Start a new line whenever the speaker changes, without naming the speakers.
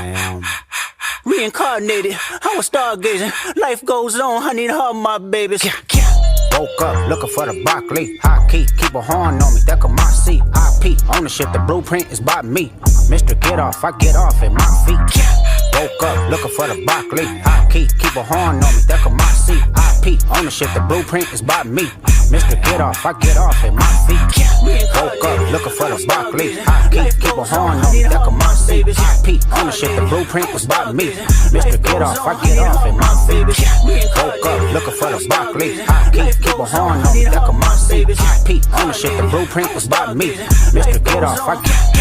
am reincarnated. I was stargazing. Life goes on. I need all my babies. Woke up looking for the broccoli. High key, keep a horn on me. That could my seat. IP ownership. The blueprint is by me. Mr. Get Off, I get off at my feet. Woke up looking for the broccoli. High key, keep a horn on me. That could my seat. IP ownership. The blueprint is by me. Mr. Get Off, I get off at my feet. Woke up looking for the broccoli. High key, keep a horn on me. That could my seat. IP ownership. The blueprint was by me. Mr. Get Off, I get off at my feet. Woke up looking for the broccoli. High key, keep a horn on me. That could my seat. IP ownership. The blueprint was by me. Mr. Get Off, I get